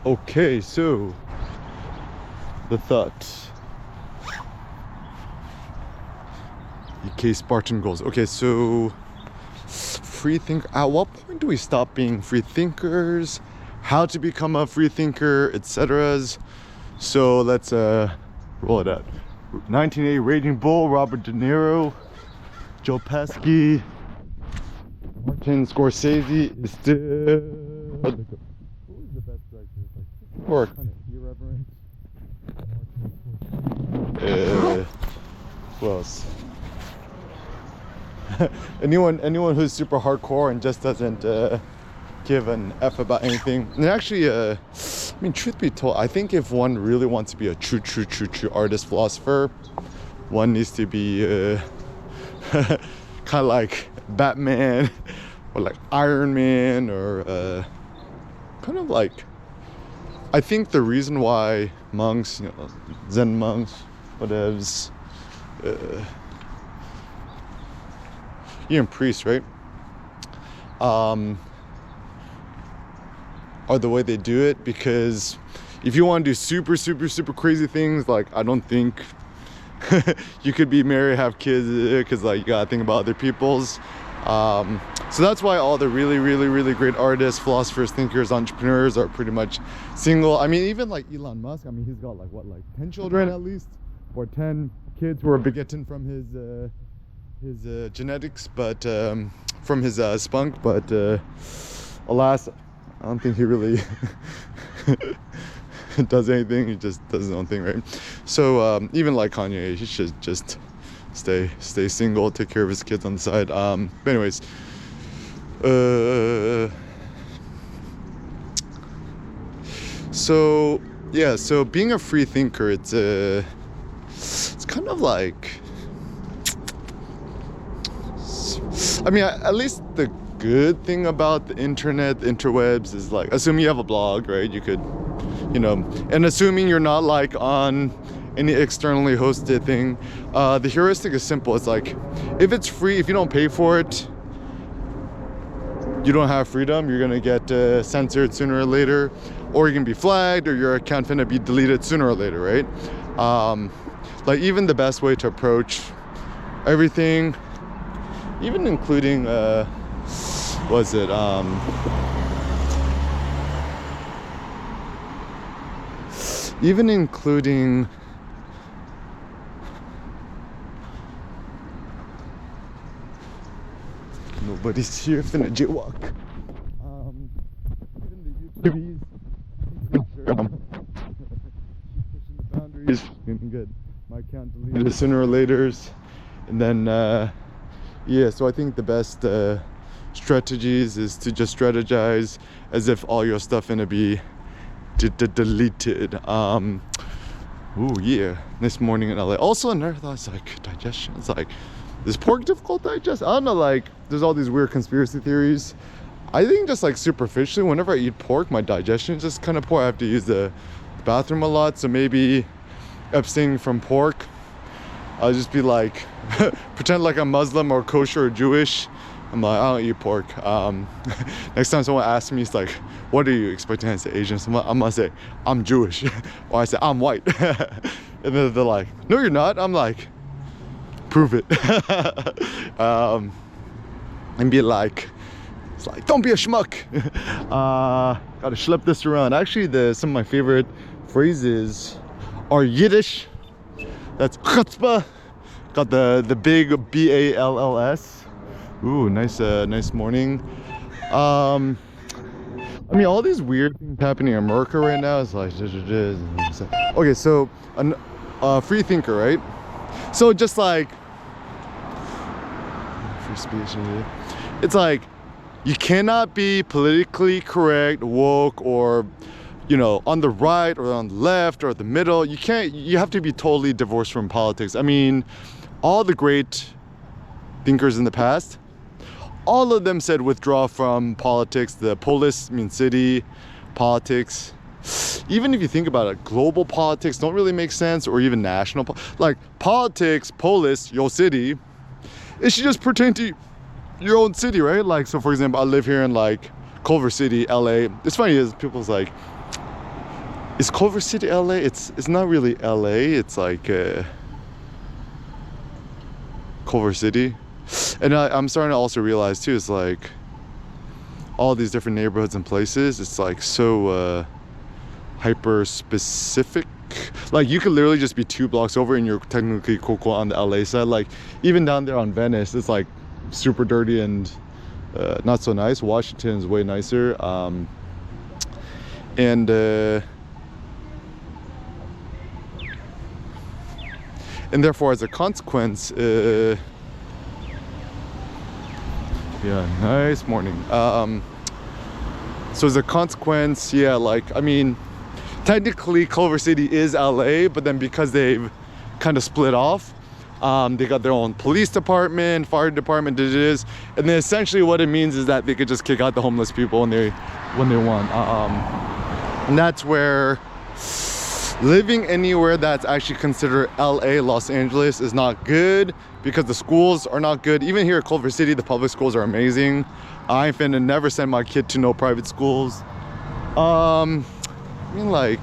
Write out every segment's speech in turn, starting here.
Okay, so the thought. EK Spartan goals. Okay, so free think. At what point do we stop being free thinkers? How to become a free thinker, etc. So let's roll it out. 1980 Raging Bull, Robert De Niro, Joe Pesci, Martin Scorsese is still. Who is the best director? Like, people are kind of irreverent. Who else? anyone who's super hardcore and just doesn't give an F about anything. And actually, I mean, truth be told, I think if one really wants to be a true artist philosopher, one needs to be kind of like Batman or like Iron Man or kind of like. I think the reason why monks, you know, Zen monks, whatevs, even priests, right? Are the way they do it, because if you want to do super crazy things, like I don't think you could be married, have kids, because like you gotta think about other people's. So that's why all the really great artists, philosophers, thinkers, entrepreneurs are pretty much single. I mean, even like Elon Musk, I mean, he's got like 10 children at least, or 10 kids who are begotten from his genetics, but from his spunk. But alas, I don't think he really does anything. He just does his own thing, right? So even like Kanye, he should just stay single, take care of his kids on the side. But anyways, so yeah, so being a free thinker, it's kind of like, I mean, at least the good thing about the internet, the interwebs, is like, assuming you have a blog, right? You could, you know, and assuming you're not like on any externally hosted thing, the heuristic is simple. It's like, if it's free, if you don't pay for it, you don't have freedom. You're gonna get censored sooner or later, or you're gonna be flagged, or your account gonna be deleted sooner or later, right? Like even the best way to approach everything, even including even including nobody's here finna jaywalk. Even the YouTubers, pushing the boundaries, gonna get my account deleted sooner or later, and then yeah. So I think the best strategies is to just strategize as if all your stuff gonna be deleted. Ooh, yeah, this morning in LA. Also another thought is like digestion. It's like, is pork difficult to digest? I don't know, like there's all these weird conspiracy theories. I think just like superficially, whenever I eat pork, my digestion is just kind of poor. I have to use the bathroom a lot, so maybe abstaining from pork, I'll just be like pretend like I'm Muslim or kosher or Jewish. I'm like, I don't eat pork. Next time someone asks me, it's like, what are you expecting to say? Asian? So I'm gonna say, I'm Jewish. Or I say, I'm white. And then they're like, no, you're not. I'm like, prove it. And be like, it's like, don't be a schmuck. Gotta schlep this around. Actually, some of my favorite phrases are Yiddish. That's chutzpah. Got the big B-A-L-L-S. Ooh, nice morning. I mean, all these weird things happening in America right now is like, okay, so free thinker, right? So just like free speech, it's like you cannot be politically correct, woke, or you know, on the right or on the left or the middle. You have to be totally divorced from politics. I mean, all the great thinkers in the past, all of them said withdraw from politics. The polis means city politics. Even if you think about it, global politics don't really make sense, or even national like politics, polis, your city, it should just pertain to your own city, right? Like, so for example, I live here in like Culver City, LA. It's funny is people's like, is Culver City LA? It's not really LA. It's like Culver City. And I'm starting to also realize too, it's like all these different neighborhoods and places, it's like so hyper specific. Like you could literally just be 2 blocks over and you're technically Coco on the LA side. Like even down there on Venice, it's like super dirty and not so nice. Washington is way nicer. And therefore as a consequence, yeah, nice morning. So as a consequence, yeah, like, I mean, technically Culver City is LA, but then because they've kind of split off, they got their own police department, fire department, and then essentially what it means is that they could just kick out the homeless people when they want. And that's where living anywhere that's actually considered LA, Los Angeles, is not good because the schools are not good. Even here at Culver City, the public schools are amazing. I ain't finna never send my kid to no private schools. I mean, like,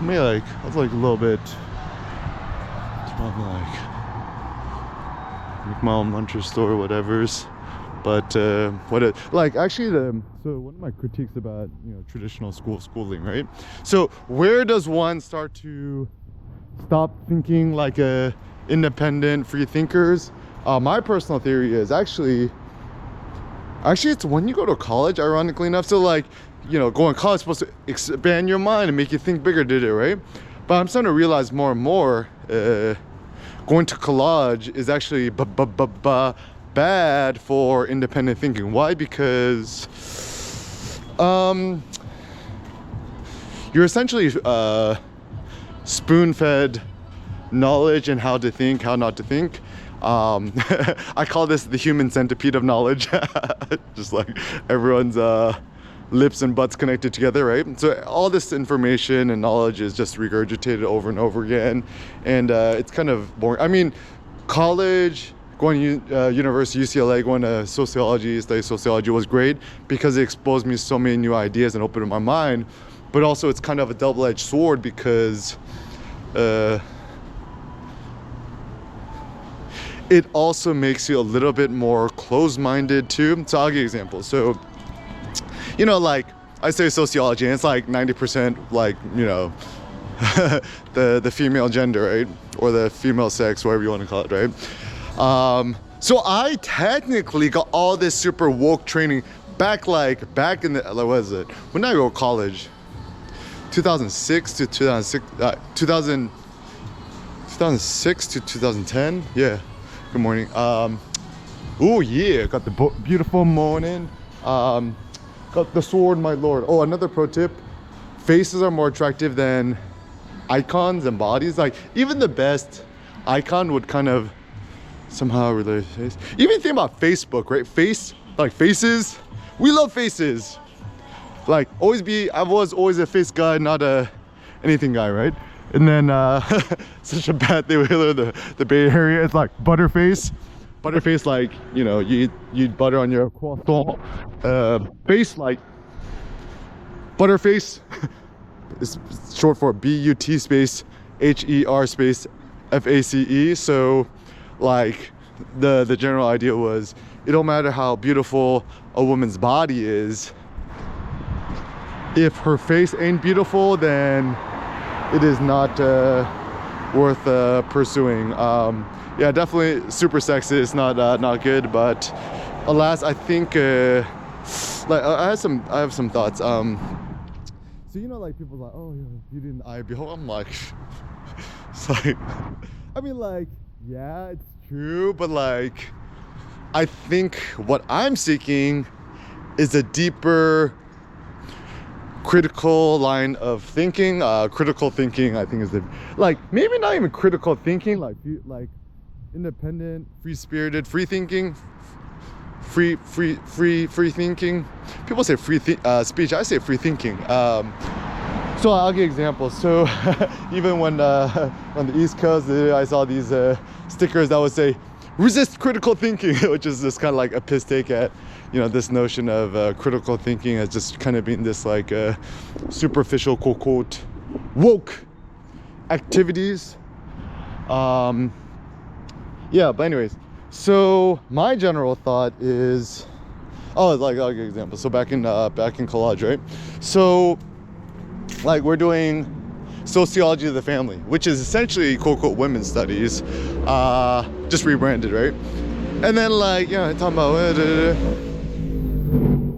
I was like a little bit, like, make my own lunch or store, whatever's. But like actually so one of my critiques about, you know, traditional schooling, right? So where does one start to stop thinking like a independent free thinkers? My personal theory is actually it's when you go to college, ironically enough. So like, you know, going to college is supposed to expand your mind and make you think bigger, right? But I'm starting to realize more and more going to college is actually bad for independent thinking. Why? Because you're essentially spoon-fed knowledge and how to think, how not to think. I call this the human centipede of knowledge. Just like everyone's lips and butts connected together, right? So all this information and knowledge is just regurgitated over and over again, and it's kind of boring. I mean, college, going to university, UCLA, going to sociology, study sociology was great because it exposed me to so many new ideas and opened up my mind. But also it's kind of a double-edged sword because it also makes you a little bit more closed-minded too. So I'll give you examples. So, you know, like I say sociology and it's like 90% like, you know, the female gender, right? Or the female sex, whatever you want to call it, right? So I technically got all this super woke training back in the, what was it? When did I go to college? 2006 to 2006 to 2010. Yeah. Good morning. Oh yeah, got the beautiful morning. Got the sword, my lord. Oh, another pro tip: faces are more attractive than icons and bodies. Like even the best icon would kind of somehow relate to face. Even think about Facebook, right? Faces. We love faces. Like I was always a face guy, not a anything guy, right? And then such a bad thing with the Bay Area. It's like butterface, like, you know, you eat butter on your croissant. Face, like butterface is short for BUT space HER space FACE. So like the general idea was it don't matter how beautiful a woman's body is, if her face ain't beautiful, then it is not worth pursuing. Yeah, definitely super sexist, not good. But alas, I think like I have some thoughts. So you know, like people are like, oh, you know, beauty in the eye of the beholder. I'm like, it's like, I mean, like, yeah, it's true, but like, I think what I'm seeking is a deeper critical line of thinking. Critical thinking, I think, is maybe not even critical thinking, like independent, free-spirited, free thinking, free thinking. People say speech. I say free thinking. So I'll give examples. So even when on the East Coast, I saw these stickers that would say resist critical thinking, which is just kind of like a piss take at, you know, this notion of critical thinking as just kind of being this like superficial, quote quote, woke activities. Yeah, but anyways, so my general thought is, oh, like an example. So back in college, right? So like we're doing sociology of the family, which is essentially quote unquote women's studies, just rebranded, right? And then like, you know, talking about you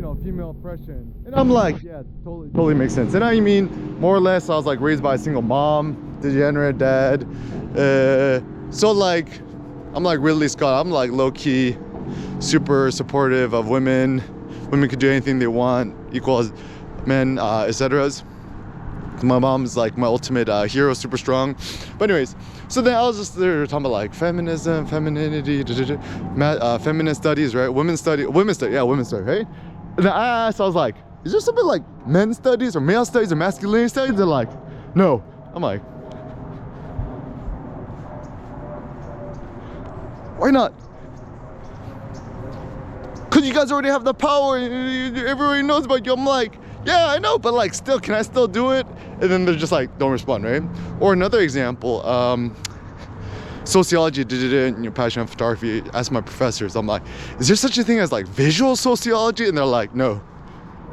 know, female oppression, and I'm like, yeah, totally makes sense. And I mean, more or less, I was like raised by a single mom, degenerate dad, so like I'm like Ridley Scott. I'm like low-key super supportive of women. Women could do anything they want, equal as men, etc. My mom's like my ultimate hero, super strong. But anyways, so then I was just there talking about like feminism, femininity, feminist studies, right? Women's study, yeah, women's study, right? And then I asked, I was like, is there something like men's studies or male studies or masculinity studies? They're like, no. I'm like, why not? Because you guys already have the power, everybody knows about you. I'm like, yeah, I know, but like still, can I still do it? And then they're just like, don't respond, right? Or another example, sociology, you know, passion of photography, ask my professors, I'm like, is there such a thing as like visual sociology? And they're like, no.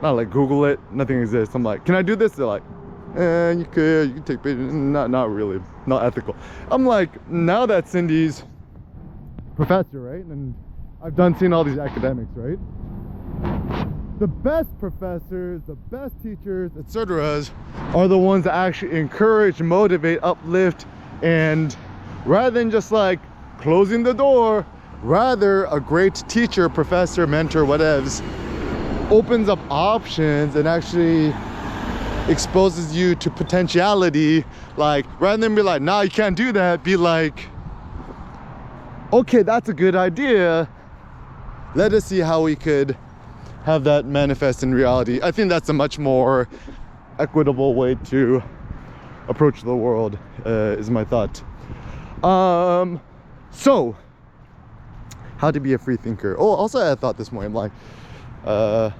Not like Google it, nothing exists. I'm like, can I do this? They're like, you can take pictures. Not really, not ethical. I'm like, now that Cindy's professor, right? And I've seen all these academics, right? The best professors, the best teachers, etc. are the ones that actually encourage, motivate, uplift, and rather than just like closing the door, rather a great teacher, professor, mentor, whatevs, opens up options and actually exposes you to potentiality. Like rather than be like, nah, you can't do that, be like, okay, that's a good idea. Let us see how we could have that manifest in reality. I think that's a much more equitable way to approach the world, is my thought. So, how to be a free thinker. Oh, also I had a thought this morning, like, a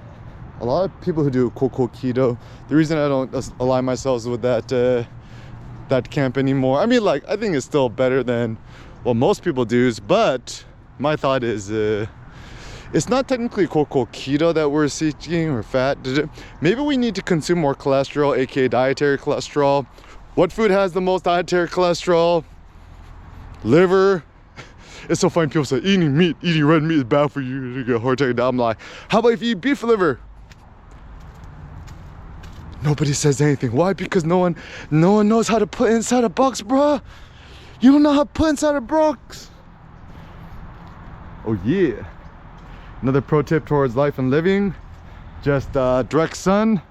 lot of people who do quote keto, the reason I don't align myself with that camp anymore, I mean, like, I think it's still better than what most people do, but my thought is it's not technically quote keto that we're seeking, or fat. Maybe we need to consume more cholesterol, aka dietary cholesterol. What food has the most dietary cholesterol? Liver. It's so funny, people say eating red meat is bad for you, you get a heart attack. I'm like, how about if you eat beef liver? Nobody says anything. Why? Because no one knows how to put inside a box, bruh. You don't know how to put inside a box. Oh yeah. Another pro tip towards life and living, just direct sun.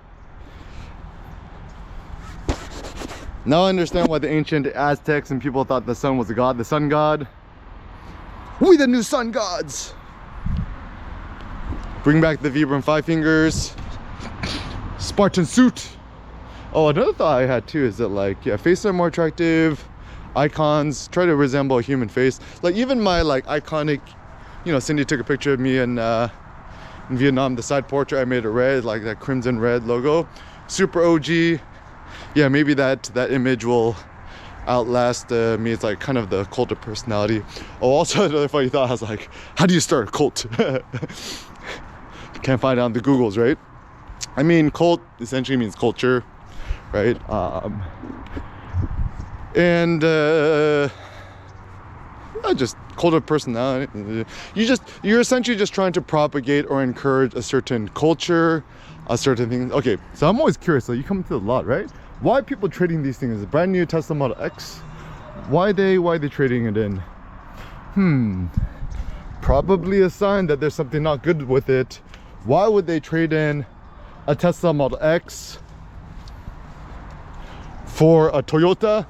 Now I understand why the ancient Aztecs and people thought the sun was a god, the sun god. We the new sun gods. Bring back the Vibram Five Fingers. Spartan suit. Oh, another thought I had too is that like, yeah, faces are more attractive. Icons try to resemble a human face. Like even my like iconic, you know, Cindy took a picture of me in Vietnam, the side portrait I made it red, like that crimson red logo, super OG. Yeah, maybe that image will outlast me. It's like kind of the cult of personality. Oh, also another funny thought, I was like, how do you start a cult? Can't find it on the Googles, right? I mean, cult essentially means culture, right? Just cult of personality. You're essentially just trying to propagate or encourage a certain culture, a certain thing. Okay, so I'm always curious, like you come to the lot, right? Why are people trading these things? A brand new Tesla Model X. Why are they trading it in? Probably a sign that there's something not good with it. Why would they trade in a Tesla Model X for a Toyota?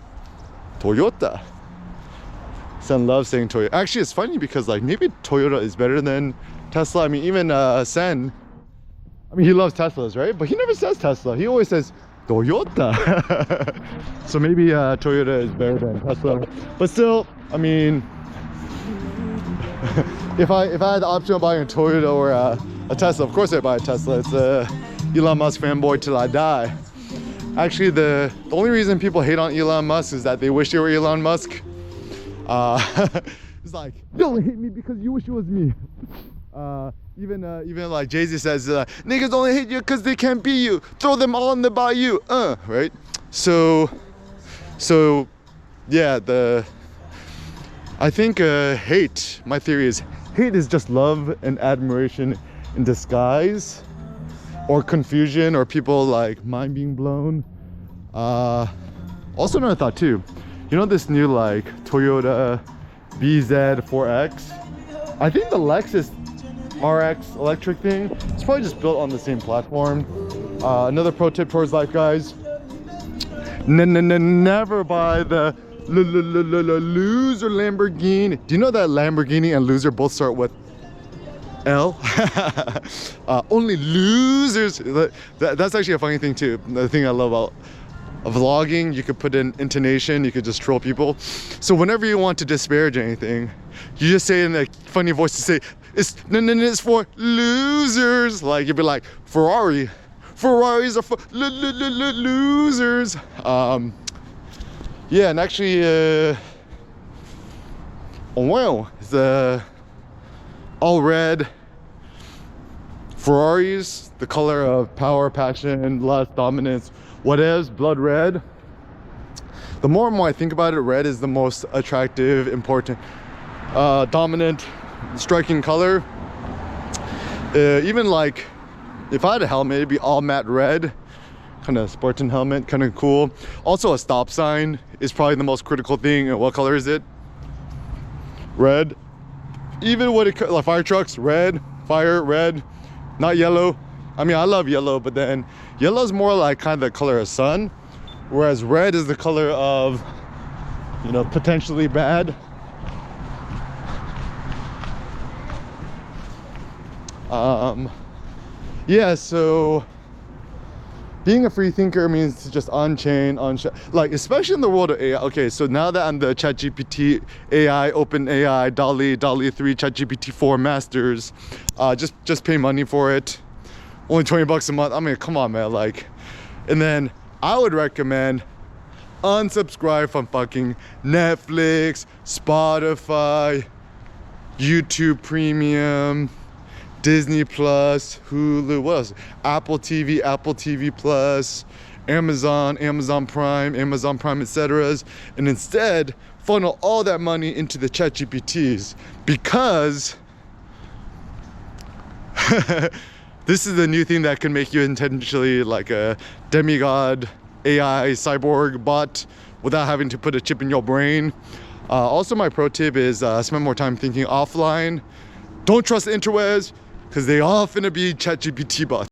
Sen loves saying Toyota. Actually, it's funny because like maybe Toyota is better than Tesla. I mean, even Sen, I mean, he loves Teslas, right? But he never says Tesla. He always says Toyota. So maybe Toyota is better than Tesla. But still, I mean, if I had the option of buying a Toyota or a Tesla, of course I'd buy a Tesla. It's Elon Musk fanboy till I die. Actually, the only reason people hate on Elon Musk is that they wish they were Elon Musk. It's like, don't hate me because you wish it was me. Even like Jay-Z says, niggas only hate you because they can't be you. Throw them all in the bayou, right? So yeah, I think hate, my theory is hate is just love and admiration in disguise, or confusion, or people like mind being blown. Also another thought too, you know this new like Toyota BZ4X? I think the Lexus RX electric thing, it's probably just built on the same platform. Another pro tip towards life, guys. Never buy the loser Lamborghini. Do you know that Lamborghini and loser both start with L? Only losers. That's actually a funny thing too. The thing I love about vlogging, you could put in intonation, you could just troll people. So whenever you want to disparage anything, you just say in a funny voice to say, it's for losers. Like you'd be like, Ferraris are for losers. Yeah, and actually, wow, the all red Ferraris, the color of power, passion, lust, dominance, whatevs, blood red. The more and more I think about it, red is the most attractive, important, dominant, striking color. Even like if I had a helmet, it'd be all matte red, kind of Spartan helmet, kind of cool. Also a stop sign is probably the most critical thing. What color is it? Red. Even when it, like fire trucks, red. Fire, red, not yellow. I mean, I love yellow, but then yellow is more like kind of the color of sun, whereas red is the color of, you know, potentially bad. Yeah, so being a free thinker means to just on-chain, like especially in the world of AI. Okay, so now that I'm the ChatGPT AI, OpenAI, DALL-E 3, ChatGPT 4 masters, just pay money for it. Only 20 bucks a month. I mean, come on, man. Like, and then I would recommend unsubscribe from fucking Netflix, Spotify, YouTube Premium, Disney Plus, Hulu, what else? Apple TV Plus, Amazon Prime, etc. And instead funnel all that money into the ChatGPTs, because this is the new thing that can make you intentionally like a demigod AI cyborg bot without having to put a chip in your brain. Also, my pro tip is spend more time thinking offline. Don't trust the interwebs, because they all finna be ChatGPT bots.